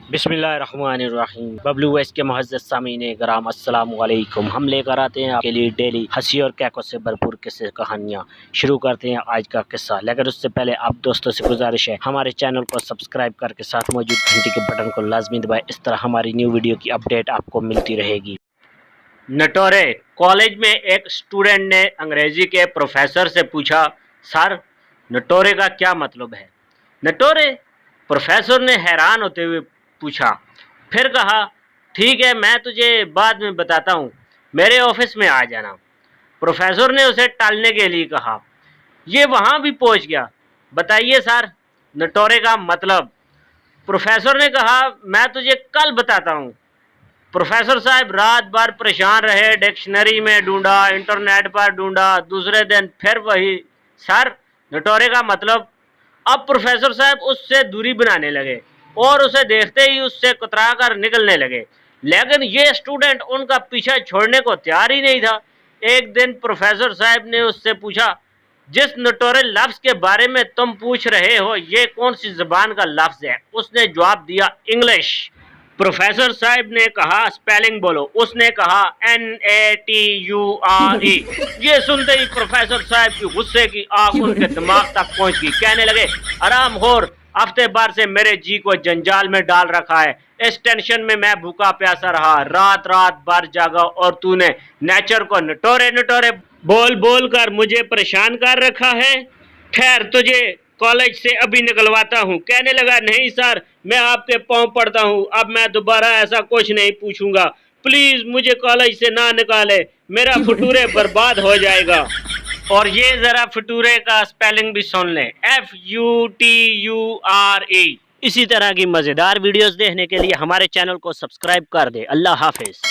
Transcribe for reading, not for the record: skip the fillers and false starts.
बिस्मिल्लाहिर्रहमानिर्रहीम। बबलू वैस के मुअज़्ज़ज़ सामीन कराम अस्सलामु अलैकुम। हम लेकर आते हैं आपके लिए डेली हंसी और कैकों से भरपूर किस्से कहानियाँ। शुरू करते हैं आज का किस्सा, लेकिन उससे पहले आप दोस्तों से गुजारिश है हमारे चैनल को सब्सक्राइब करके साथ मौजूद घंटी के बटन को लाजमी दबाएं। इस तरह हमारी न्यू वीडियो की अपडेट आपको मिलती रहेगी। नटोरे कॉलेज में एक स्टूडेंट ने अंग्रेजी के प्रोफेसर से पूछा, सर नटोरे का क्या मतलब है? नटोरे, प्रोफेसर ने हैरान होते हुए पूछा। फिर कहा, ठीक है, मैं तुझे बाद में बताता हूँ, मेरे ऑफिस में आ जाना। प्रोफेसर ने उसे टालने के लिए कहा। ये वहाँ भी पहुँच गया। बताइए सर, नटोरे का मतलब? प्रोफेसर ने कहा, मैं तुझे कल बताता हूँ। प्रोफेसर साहब रात भर परेशान रहे, डिक्शनरी में ढूंढा, इंटरनेट पर ढूंढा, दूसरे दिन फिर वही, सर नटोरे का मतलब? अब प्रोफेसर साहब उससे दूरी बनाने लगे और उसे देखते ही उससे कतरा कर निकलने लगे, लेकिन ये स्टूडेंट उनका पीछा छोड़ने को तैयार ही नहीं था। एक दिन प्रोफेसर साहब ने उससे पूछा, जिस नटोरे लफ्ज़ के बारे में तुम पूछ रहे हो ये कौन सी ज़बान का लफ्ज़ है? उसने जवाब दिया, इंग्लिश। प्रोफेसर साहब ने कहा, स्पेलिंग बोलो। उसने कहा, NATURE। ये सुनते ही प्रोफेसर साहब की गुस्से की आग उनके दिमाग तक पहुंच गई। कहने लगे, आराम खोर, हफ्ते भर से मेरे जी को जंजाल में डाल रखा है। इस टेंशन में मैं भूखा प्यासा रहा, रात रात भर जागा, और तूने नेचर को नटोरे नटोरे बोल बोल कर मुझे परेशान कर रखा है। ठहर, तुझे कॉलेज से अभी निकलवाता हूँ। कहने लगा, नहीं सर, मैं आपके पाँव पड़ता हूँ, अब मैं दोबारा ऐसा कुछ नहीं पूछूंगा। प्लीज मुझे कॉलेज से ना निकाले, मेरा फटूरे बर्बाद हो जाएगा। और ये जरा फटूरे का स्पेलिंग भी सुन लें, FUTURE। इसी तरह की मजेदार वीडियोस देखने के लिए हमारे चैनल को सब्सक्राइब कर दे। अल्लाह हाफिज।